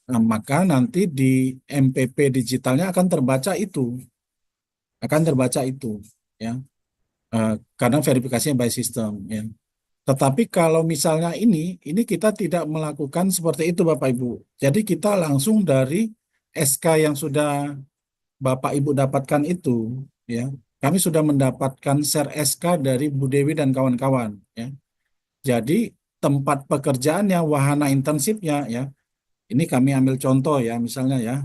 Nah, maka nanti di MPP digitalnya akan terbaca itu ya. Karena verifikasinya by system ya. Tetapi kalau misalnya ini kita tidak melakukan seperti itu Bapak Ibu. Jadi kita langsung dari SK yang sudah Bapak Ibu dapatkan itu ya. Kami sudah mendapatkan share SK dari Bu Dewi dan kawan-kawan ya. Jadi tempat pekerjaannya, wahana intensifnya ya. Ini kami ambil contoh ya misalnya ya.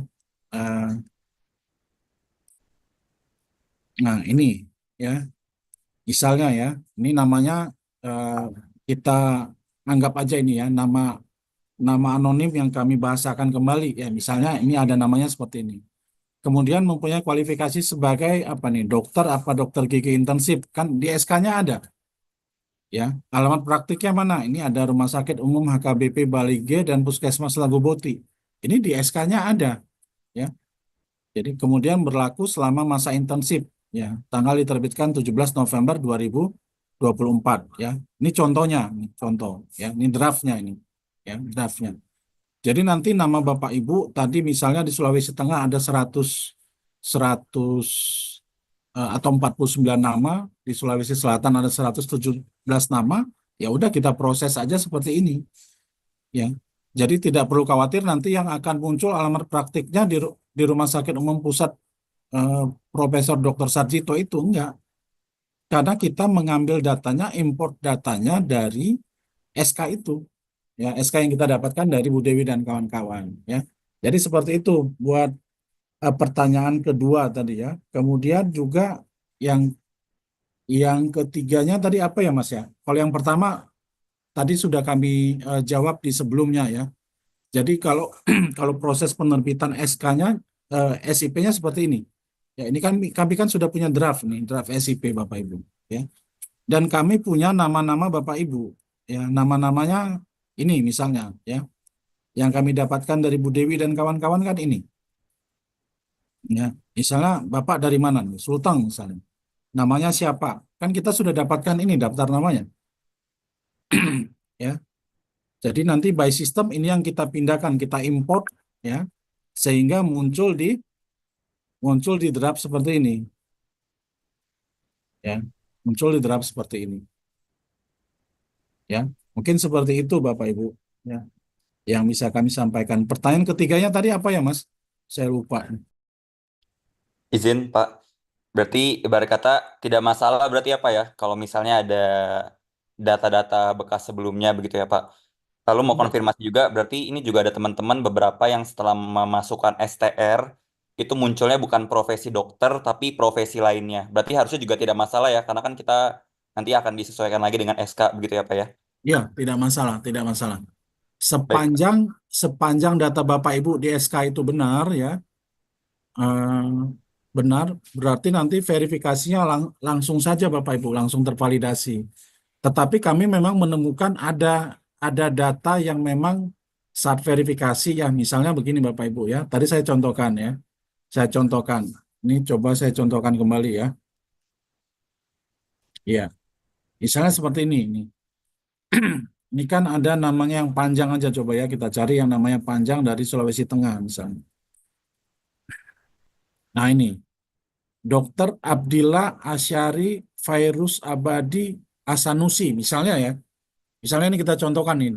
Nah ini ya. Misalnya ya, ini namanya kita anggap aja ini ya, nama anonim yang kami bahasakan kembali ya. Misalnya ini ada namanya seperti ini. Kemudian mempunyai kualifikasi sebagai apa nih, dokter gigi intensif kan di SK-nya ada. Ya, alamat praktiknya mana? Ini ada Rumah Sakit Umum HKBP Bali G dan Puskesmas Lagoboti. Ini di SK-nya ada, ya. Jadi kemudian berlaku selama masa intensif, ya. Tanggal diterbitkan 17 November 2024, ya. Ini contohnya, ini contoh, ya. Ini draftnya ini, ya, draftnya. Jadi nanti nama Bapak Ibu tadi misalnya di Sulawesi Tengah ada 100 atau 49 nama, di Sulawesi Selatan ada 117 nama, ya udah kita proses aja seperti ini, ya. Jadi tidak perlu khawatir nanti yang akan muncul alamat praktiknya di Rumah Sakit Umum Pusat eh, Profesor Dr. Sarjito itu enggak, karena kita mengambil datanya, import datanya dari SK itu, ya, SK yang kita dapatkan dari Bu Dewi dan kawan-kawan, ya. Jadi seperti itu buat pertanyaan kedua tadi, ya. Kemudian juga yang ketiganya tadi apa ya Mas, ya? Kalau yang pertama tadi sudah kami jawab di sebelumnya, ya. Jadi kalau kalau proses penerbitan SK-nya, SIP-nya seperti ini. Ya, ini kan kami kan sudah punya draft nih, draft SIP Bapak Ibu, ya. Dan kami punya nama-nama Bapak Ibu, ya. Nama-namanya ini misalnya, ya. Yang kami dapatkan dari Bu Dewi dan kawan-kawan kan ini. Ya, misalnya Bapak dari mana nih? Sulteng misalnya. Namanya siapa? Kan kita sudah dapatkan ini daftar namanya. Ya. Jadi nanti by system ini yang kita pindahkan, kita import, ya. Sehingga muncul di draft seperti ini. Ya. Muncul di draft seperti ini. Ya. Mungkin seperti itu Bapak Ibu, ya. Yang bisa kami sampaikan. Pertanyaan ketiganya tadi apa ya, Mas? Saya lupa. Izin Pak, berarti ibarat kata tidak masalah berarti apa ya kalau misalnya ada data-data bekas sebelumnya begitu ya Pak. Lalu mau konfirmasi juga berarti ini juga ada teman-teman beberapa yang setelah memasukkan STR itu munculnya bukan profesi dokter tapi profesi lainnya. Berarti harusnya juga tidak masalah ya karena kan kita nanti akan disesuaikan lagi dengan SK begitu ya Pak ya. Ya, tidak masalah, tidak masalah. Baik. Sepanjang data Bapak Ibu di SK itu benar, ya, eh, benar, berarti nanti verifikasinya langsung saja Bapak Ibu, langsung tervalidasi. Tetapi kami memang menemukan ada data yang memang saat verifikasi, ya, misalnya begini Bapak Ibu, ya. Tadi saya contohkan, ya. Saya contohkan. Ini coba saya contohkan kembali, ya. Ya. Misalnya seperti ini. Ini kan ada namanya yang panjang aja, coba ya kita cari yang namanya panjang dari Sulawesi Tengah misalnya. Nah ini, Dr. Abdillah Asyari Fairuz Abadi Asanusi misalnya, ya. Misalnya ini kita contohkan nih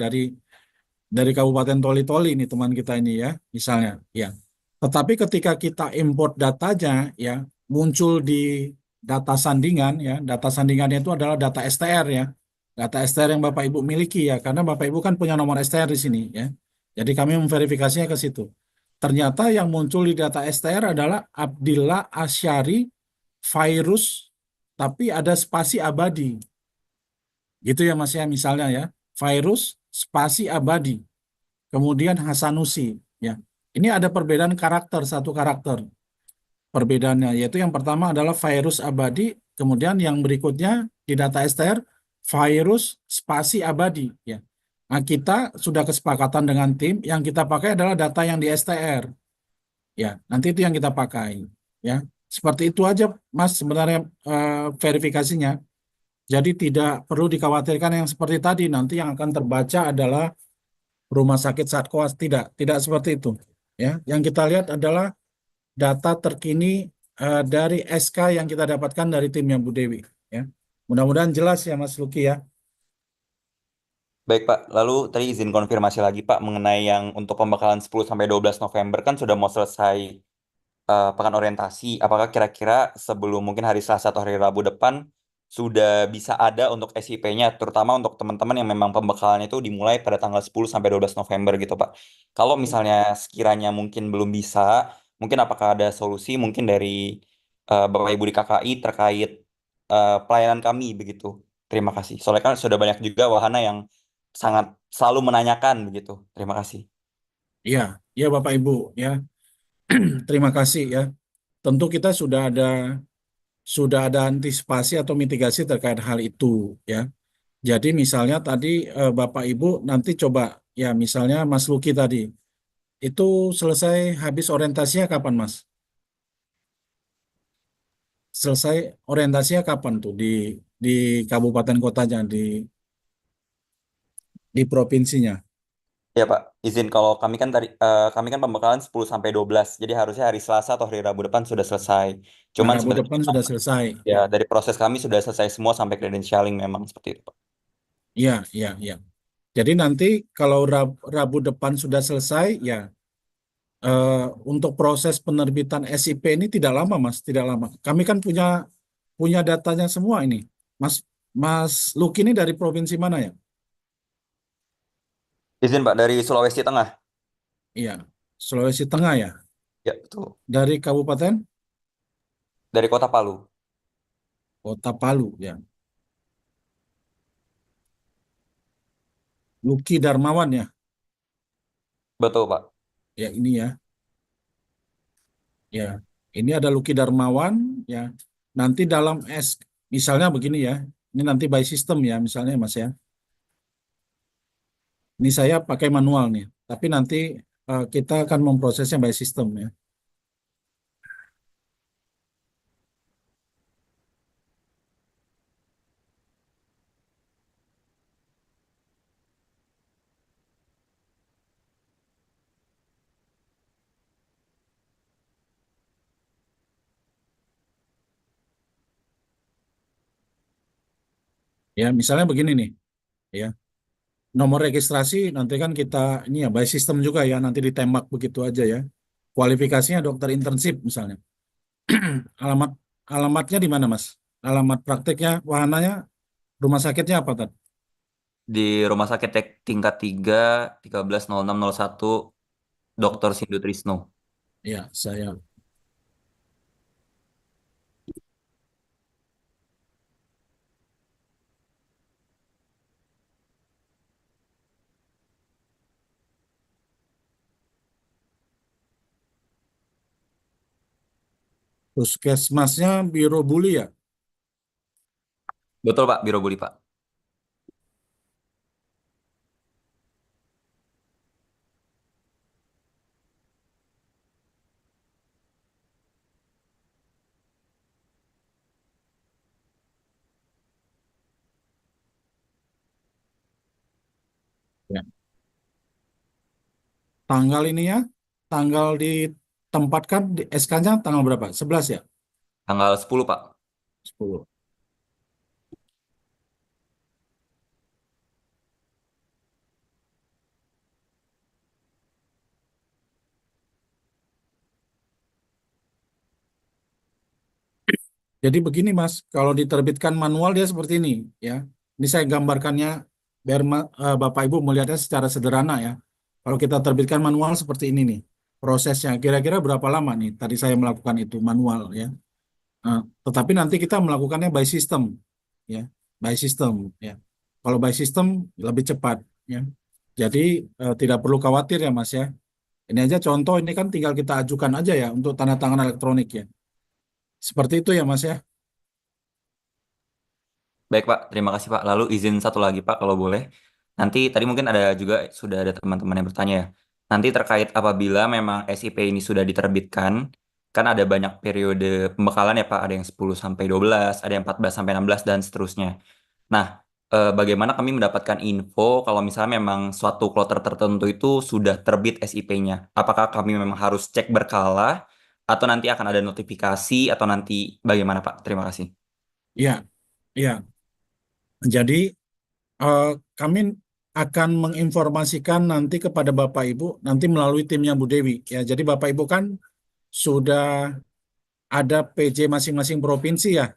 dari Kabupaten Toli-Toli ini teman kita ini, ya, misalnya, ya. Tetapi ketika kita import datanya, ya, muncul di data sandingan, ya. Data sandingannya itu adalah data STR, ya. Data STR yang Bapak Ibu miliki, ya, karena Bapak Ibu kan punya nomor STR di sini, ya. Jadi kami memverifikasinya ke situ. Ternyata yang muncul di data STR adalah Abdillah Asyari Fairuz, tapi ada spasi abadi. Gitu ya Mas, ya, misalnya, ya. Fairuz spasi abadi. Kemudian Hasanusi, ya. Ini ada perbedaan karakter, satu karakter. Perbedaannya yaitu yang pertama adalah virus abadi, kemudian yang berikutnya di data STR virus spasi abadi, ya. Nah, kita sudah kesepakatan dengan tim yang kita pakai adalah data yang di STR. Ya, nanti itu yang kita pakai, ya. Seperti itu aja Mas sebenarnya verifikasinya. Jadi tidak perlu dikhawatirkan yang seperti tadi nanti yang akan terbaca adalah rumah sakit Satkoas, tidak seperti itu, ya. Yang kita lihat adalah data terkini dari SK yang kita dapatkan dari timnya Bu Dewi, ya. Mudah-mudahan jelas ya Mas Luki, ya. Baik Pak, lalu tadi izin konfirmasi lagi Pak mengenai yang untuk pembekalan 10 sampai 12 November kan sudah mau selesai pekan orientasi. Apakah kira-kira sebelum mungkin hari Selasa atau hari Rabu depan sudah bisa ada untuk SIP-nya, terutama untuk teman-teman yang memang pembekalannya itu dimulai pada tanggal 10 sampai 12 November gitu Pak. Kalau misalnya sekiranya mungkin belum bisa, mungkin apakah ada solusi mungkin dari Bapak Ibu di KKI terkait pelayanan kami begitu. Terima kasih. Soalnya kan sudah banyak juga wahana yang sangat selalu menanyakan begitu. Terima kasih. Iya, iya Bapak Ibu, ya. Terima kasih, ya. Tentu kita sudah ada antisipasi atau mitigasi terkait hal itu, ya. Jadi misalnya tadi Bapak Ibu nanti coba ya misalnya Mas Luki tadi itu selesai habis orientasinya kapan Mas? Selesai orientasinya kapan tuh di kabupaten kotanya di provinsinya? Ya Pak, izin kalau kami kan pembekalan 10 sampai 12. Jadi harusnya hari Selasa atau hari Rabu depan sudah selesai. Nah, Cuman Rabu sebenarnya depan sudah selesai. ya dari proses kami sudah selesai semua sampai credentialing memang seperti itu, Pak. Iya, iya, iya. Jadi nanti kalau Rabu depan sudah selesai, ya eh, untuk proses penerbitan SIP ini tidak lama, Mas, tidak lama. Kami kan punya punya datanya semua ini. Mas Mas Luki ini dari provinsi mana ya? Izin Pak dari Sulawesi Tengah. Iya, Sulawesi Tengah ya. Ya, betul. Dari kabupaten Dari Kota Palu. Kota Palu ya. Luki Darmawan ya. Betul, Pak. Ya ini ya. Ya. Ini ada Luki Darmawan ya. Nanti dalam misalnya begini ya. Ini nanti by system ya misalnya Mas ya. Ini saya pakai manual nih. Tapi nanti kita akan memprosesnya by system ya. Ya, misalnya begini nih, ya. Nomor registrasi nanti kan kita ini ya by system juga ya, nanti ditembak begitu aja ya. Kualifikasinya dokter internship misalnya. Alamat alamatnya di mana, Mas? Alamat prakteknya, wahananya, rumah sakitnya apa tadi? Di Rumah Sakit tingkat 3, 130601, Dr. Sindu Trisno. Ya, saya puskesmasnya Biro Buli ya. Betul, Pak, Biro Buli, Pak. Ya. Tanggal ini ya, tanggal ditempatkan di SK-nya tanggal berapa? 11 ya? Tanggal 10, Pak. 10. Jadi begini Mas, kalau diterbitkan manual dia seperti ini ya. Ini saya gambarkannya biar Bapak Ibu melihatnya secara sederhana ya. Kalau kita terbitkan manual seperti ini nih, prosesnya kira-kira berapa lama nih? Tadi saya melakukan itu manual ya. Tetapi nanti kita melakukannya by system ya, by system ya. Kalau by system lebih cepat ya. Jadi tidak perlu khawatir ya Mas ya. Ini aja contoh ini kan tinggal kita ajukan aja ya untuk tanda tangan elektronik ya. Seperti itu ya Mas ya. Baik, Pak. Terima kasih, Pak. Lalu izin satu lagi, Pak, kalau boleh. Nanti tadi mungkin ada juga sudah ada teman-teman yang bertanya ya. Nanti terkait apabila memang SIP ini sudah diterbitkan, kan ada banyak periode pembekalan ya, Pak. Ada yang 10 sampai 12, ada yang 14 sampai 16 dan seterusnya. Nah, bagaimana kami mendapatkan info kalau misalnya memang suatu kloter tertentu itu sudah terbit SIP-nya? Apakah kami memang harus cek berkala atau nanti akan ada notifikasi atau nanti bagaimana, Pak? Terima kasih. Iya, iya. Jadi eh, kami akan menginformasikan nanti kepada Bapak Ibu nanti melalui timnya Bu Dewi ya. Jadi Bapak Ibu kan sudah ada PJ masing-masing provinsi ya.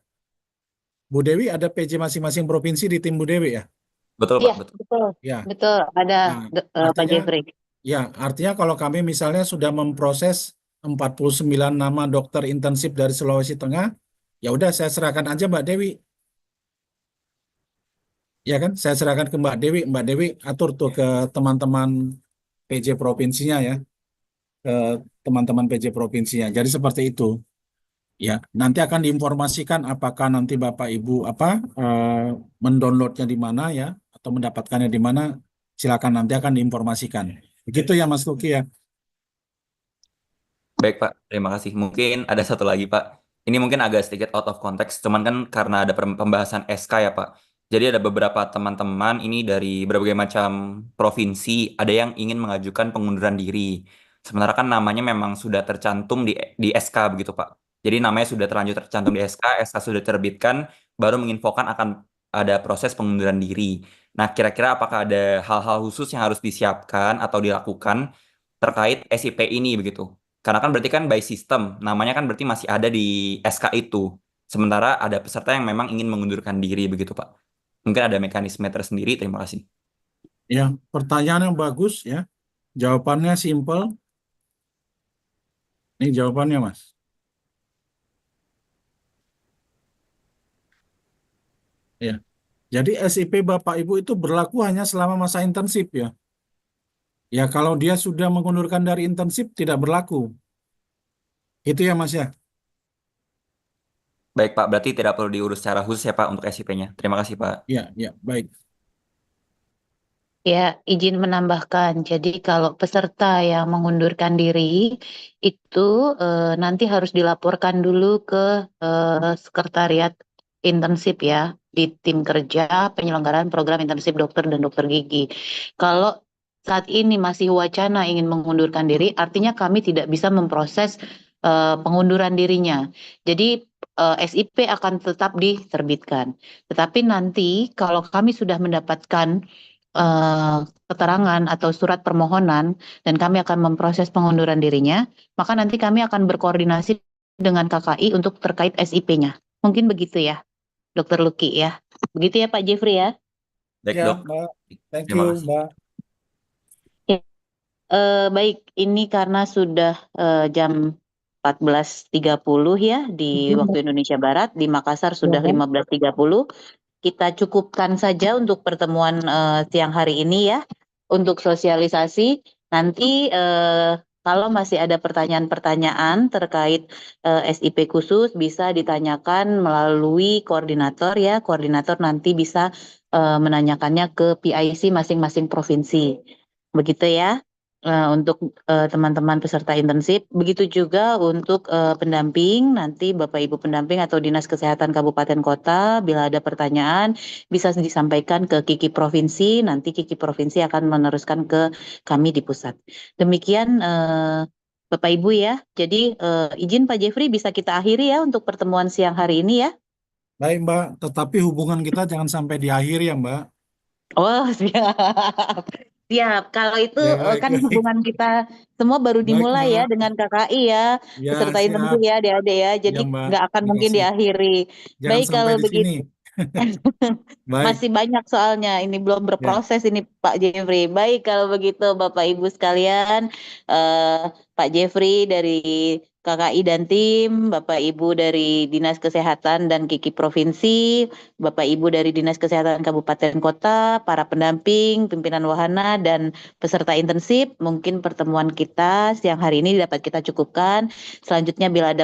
Bu Dewi ada PJ masing-masing provinsi di tim Bu Dewi ya. Betul, Iya, Pak. Betul. betul. Ya. Betul, ada Nah, Pak artinya Jeffrey. ya, artinya kalau kami misalnya sudah memproses 49 nama dokter intensif dari Sulawesi Tengah, ya udah saya serahkan aja Mbak Dewi. Ya kan, saya serahkan ke Mbak Dewi. Mbak Dewi atur tuh ke teman-teman PJ provinsinya ya, ke teman-teman PJ provinsinya. Jadi seperti itu. Ya, nanti akan diinformasikan apakah nanti Bapak Ibu mendownloadnya di mana ya atau mendapatkannya di mana. Silakan nanti akan diinformasikan. Begitu ya Mas Luki ya. Baik Pak, terima kasih. Mungkin ada satu lagi Pak. Ini mungkin agak sedikit out of context, cuman kan karena ada pembahasan SK ya Pak. Jadi ada beberapa teman-teman ini dari berbagai macam provinsi, ada yang ingin mengajukan pengunduran diri. Sementara kan namanya memang sudah tercantum di SK begitu Pak. Jadi namanya sudah terlanjur tercantum di SK, SK sudah diterbitkan, baru menginfokan akan ada proses pengunduran diri. Nah, kira-kira apakah ada hal-hal khusus yang harus disiapkan atau dilakukan terkait SIP ini begitu? Karena kan berarti kan by system, namanya kan berarti masih ada di SK itu. Sementara ada peserta yang memang ingin mengundurkan diri begitu, Pak. Mungkin ada mekanisme tersendiri. Terima kasih. Ya, pertanyaan yang bagus ya. Jawabannya simple. Ini jawabannya Mas. Ya. Jadi SIP Bapak Ibu itu berlaku hanya selama masa intensif ya. Ya, kalau dia sudah mengundurkan dari intensif tidak berlaku. Itu ya Mas ya. Baik, Pak. Berarti tidak perlu diurus secara khusus ya, Pak, untuk SIP-nya. Terima kasih, Pak. Ya, baik. Ya, izin menambahkan. Jadi kalau peserta yang mengundurkan diri itu nanti harus dilaporkan dulu ke sekretariat intensif ya di tim kerja penyelenggaraan program intensif dokter dan dokter gigi. Kalau saat ini masih wacana ingin mengundurkan diri, artinya kami tidak bisa memproses pengunduran dirinya. Jadi SIP akan tetap diterbitkan. Tetapi nanti kalau kami sudah mendapatkan eh, keterangan atau surat permohonan dan kami akan memproses pengunduran dirinya, maka nanti kami akan berkoordinasi dengan KKI untuk terkait SIP-nya. Mungkin begitu ya, Dokter Luki ya. Begitu ya Pak Jeffrey ya. Baik, Ya, Dok. Mbak. Thank Terima you, kasih. Mbak. Ya, baik, ini karena sudah jam 14.30 ya di waktu Indonesia Barat, di Makassar sudah 15.30. Kita cukupkan saja untuk pertemuan siang hari ini ya, untuk sosialisasi. Nanti kalau masih ada pertanyaan-pertanyaan terkait SIP khusus bisa ditanyakan melalui koordinator ya. Koordinator nanti bisa menanyakannya ke PIC masing-masing provinsi. Begitu ya. Untuk teman-teman peserta intensif, begitu juga untuk pendamping, nanti Bapak Ibu pendamping atau Dinas Kesehatan Kabupaten Kota, bila ada pertanyaan bisa disampaikan ke Kiki Provinsi, nanti Kiki Provinsi akan meneruskan ke kami di pusat. Demikian Bapak Ibu ya, jadi izin Pak Jeffrey bisa kita akhiri ya untuk pertemuan siang hari ini ya. Baik, Mbak. Tetapi hubungan kita jangan sampai di akhir ya, Mbak. Oh, siap. Siap. Kalau itu Ya, baik, kan baik. hubungan kita semua baru Baik, dimulai ya Mbak. dengan KKI ya, Ya, peserta intensif siap. ya, adik-adik ya. Ya, Jadi Mbak. nggak akan Terima mungkin kasih. diakhiri. Jangan Baik sampai kalau di sini. begitu. Baik. Masih banyak soalnya, ini belum Ya. berproses ini Pak Jeffrey. Baik kalau begitu Bapak Ibu sekalian, Pak Jeffrey dari KKI dan tim, Bapak Ibu dari Dinas Kesehatan dan Kiki Provinsi, Bapak Ibu dari Dinas Kesehatan Kabupaten Kota, para pendamping, pimpinan wahana, dan peserta intensif, mungkin pertemuan kita siang hari ini dapat kita cukupkan. Selanjutnya bila ada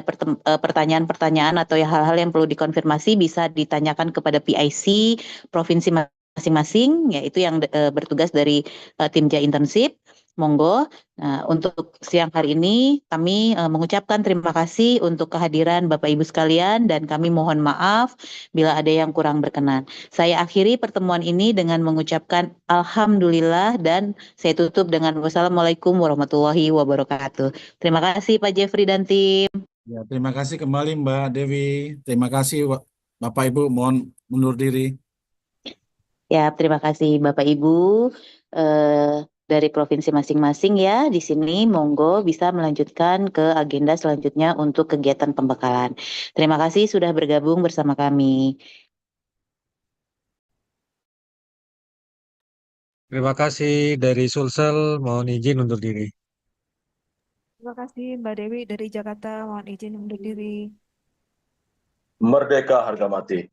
pertanyaan-pertanyaan atau hal-hal yang perlu dikonfirmasi bisa ditanyakan kepada PIC provinsi masing-masing, yaitu yang bertugas dari tim Ja Intensif. Monggo. Nah, untuk siang hari ini kami mengucapkan terima kasih untuk kehadiran Bapak Ibu sekalian dan kami mohon maaf bila ada yang kurang berkenan. Saya akhiri pertemuan ini dengan mengucapkan Alhamdulillah dan saya tutup dengan wassalamualaikum warahmatullahi wabarakatuh. Terima kasih Pak Jeffrey dan tim. Ya, terima kasih kembali Mbak Dewi. Terima kasih Bapak Ibu. Mohon mundur diri. Ya, terima kasih Bapak Ibu dari provinsi masing-masing ya. Di sini monggo bisa melanjutkan ke agenda selanjutnya untuk kegiatan pembekalan. Terima kasih sudah bergabung bersama kami. Terima kasih dari Sulsel, mohon izin undur diri. Terima kasih Mbak Dewi dari Jakarta. Mohon izin undur diri. Merdeka harga mati.